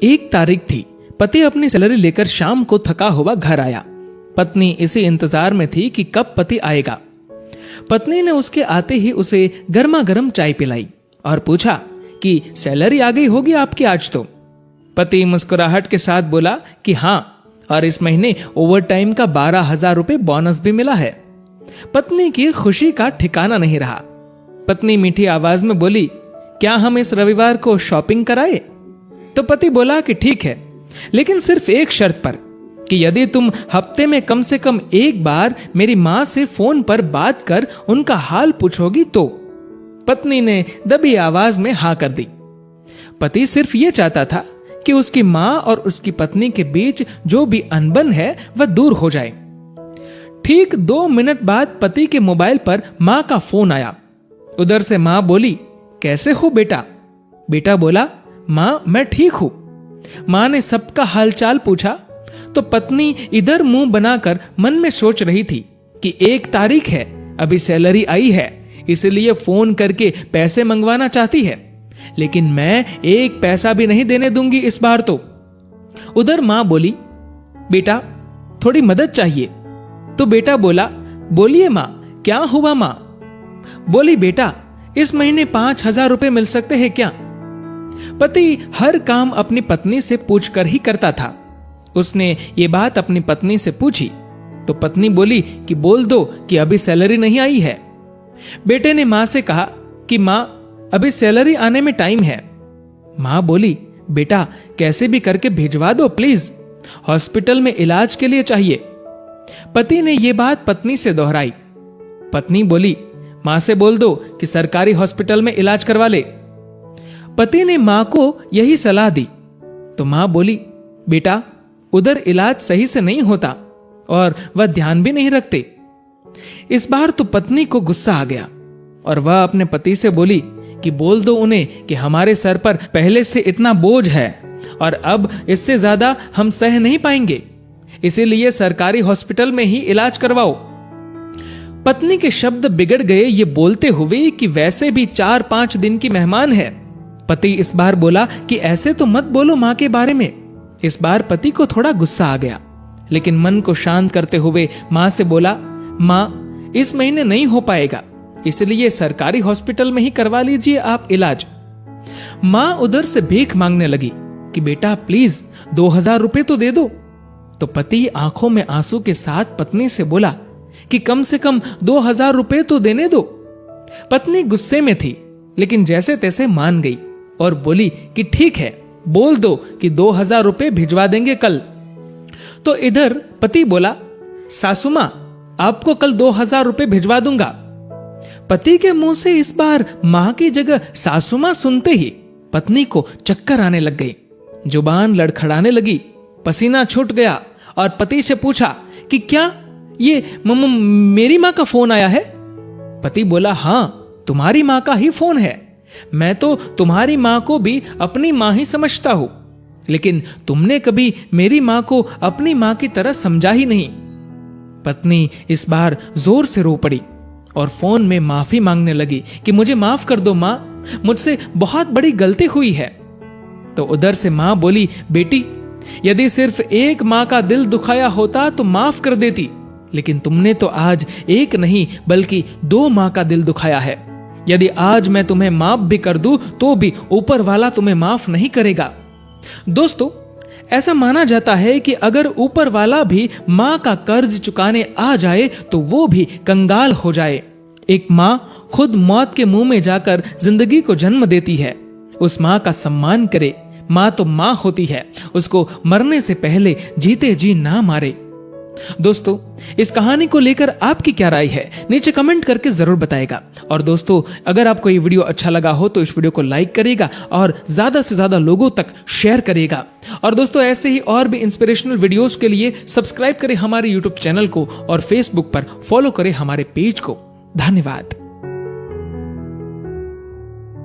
1 तारीख थी। पति अपनी सैलरी लेकर शाम को थका हुआ घर आया। पत्नी इसी इंतजार में थी कि कब पति आएगा। पत्नी ने उसके आते ही उसे गर्मा गर्म चाय पिलाई और पूछा कि सैलरी आ गई होगी आपकी आज तो। पति मुस्कुराहट के साथ बोला कि हाँ, और इस महीने ओवर टाइम का 12,000 रुपए बोनस भी मिला है। पत्नी की खुशी का ठिकाना नहीं रहा। पत्नी मीठी आवाज में बोली, क्या हम इस रविवार को शॉपिंग कराए? तो पति बोला कि ठीक है, लेकिन सिर्फ एक शर्त पर, कि यदि तुम हफ्ते में कम से कम एक बार मेरी मां से फोन पर बात कर उनका हाल पूछोगी तो। पत्नी ने दबी आवाज में हाँ कर दी। पति सिर्फ यह चाहता था कि उसकी मां और उसकी पत्नी के बीच जो भी अनबन है वह दूर हो जाए। ठीक 2 मिनट बाद पति के मोबाइल पर मां का फोन आया। उधर से मां बोली, कैसे हो बेटा? बेटा बोला, मां मैं ठीक हूं। मां ने सबका हालचाल पूछा तो पत्नी इधर मुंह बनाकर मन में सोच रही थी कि 1 तारीख है, अभी सैलरी आई है, इसलिए फोन करके पैसे मंगवाना चाहती है, लेकिन मैं 1 पैसा भी नहीं देने दूंगी इस बार तो। उधर मां बोली, बेटा थोड़ी मदद चाहिए। तो बेटा बोला, बोलिए मां, क्या हुआ मां? बोली, बेटा इस महीने 5,000 रुपए मिल सकते हैं क्या? पति हर काम अपनी पत्नी से पूछकर ही करता था। उसने ये बात अपनी पत्नी से पूछी तो पत्नी बोली कि बोल दो कि अभी सैलरी नहीं आई है। बेटे ने मां से कहा कि मां अभी सैलरी आने में टाइम है। मां बोली, बेटा कैसे भी करके भिजवा दो प्लीज, हॉस्पिटल में इलाज के लिए चाहिए। पति ने यह बात पत्नी से दोहराई। पत्नी बोली, मां से बोल दो कि सरकारी हॉस्पिटल में इलाज करवा ले। पति ने मां को यही सलाह दी तो मां बोली, बेटा उधर इलाज सही से नहीं होता और वह ध्यान भी नहीं रखते। इस बार तो पत्नी को गुस्सा आ गया और वह अपने पति से बोली कि बोल दो उन्हें कि हमारे सर पर पहले से इतना बोझ है और अब इससे ज्यादा हम सह नहीं पाएंगे, इसीलिए सरकारी हॉस्पिटल में ही इलाज करवाओ। पत्नी के शब्द बिगड़ गए ये बोलते हुए कि वैसे भी 4-5 दिन की मेहमान है। पति इस बार बोला कि ऐसे तो मत बोलो मां के बारे में। इस बार पति को थोड़ा गुस्सा आ गया, लेकिन मन को शांत करते हुए मां से बोला, मां इस महीने नहीं हो पाएगा, इसलिए सरकारी हॉस्पिटल में ही करवा लीजिए आप इलाज। मां उधर से भीख मांगने लगी कि बेटा प्लीज 2,000 रुपए तो दे दो। तो पति आंखों में आंसू के साथ पत्नी से बोला कि कम से कम 2,000 रुपए तो देने दो। पत्नी गुस्से में थी, लेकिन जैसे तैसे मान गई और बोली कि ठीक है, बोल दो कि 2,000 रुपए भिजवा देंगे कल। तो इधर पति बोला, सासू मां आपको कल 2,000 रुपए भिजवा दूंगा। पति के मुंह से इस बार मां की जगह सासू मां सुनते ही पत्नी को चक्कर आने लग गई, जुबान लड़खड़ाने लगी, पसीना छूट गया और पति से पूछा कि क्या ये मेरी मां का फोन आया है? पति बोला, हां तुम्हारी मां का ही फोन है। मैं तो तुम्हारी मां को भी अपनी मां ही समझता हूं, लेकिन तुमने कभी मेरी मां को अपनी मां की तरह समझा ही नहीं। पत्नी इस बार जोर से रो पड़ी और फोन में माफी मांगने लगी कि मुझे माफ कर दो मां, मुझसे बहुत बड़ी गलती हुई है। तो उधर से मां बोली, बेटी यदि सिर्फ एक मां का दिल दुखाया होता तो माफ कर देती, लेकिन तुमने तो आज एक नहीं बल्कि 2 मां का दिल दुखाया है। यदि आज मैं तुम्हें माफ भी कर दूं तो भी ऊपर वाला तुम्हें माफ नहीं करेगा। दोस्तों, ऐसा माना जाता है कि अगर ऊपर वाला भी मां का कर्ज चुकाने आ जाए तो वो भी कंगाल हो जाए। एक मां खुद मौत के मुंह में जाकर जिंदगी को जन्म देती है। उस मां का सम्मान करे। मां तो मां होती है, उसको मरने से पहले जीते जी ना मारे। दोस्तों, इस कहानी को लेकर आपकी क्या राय है नीचे कमेंट करके जरूर बताएगा। और दोस्तों, अगर आपको ये वीडियो अच्छा लगा हो तो इस वीडियो को लाइक करिएगा और ज्यादा से ज्यादा लोगों तक शेयर करिएगा। और दोस्तों, ऐसे ही और भी इंस्पिरेशनल वीडियोस के लिए सब्सक्राइब करें हमारे यूट्यूब चैनल को और फेसबुक पर फॉलो करें हमारे पेज को। धन्यवाद।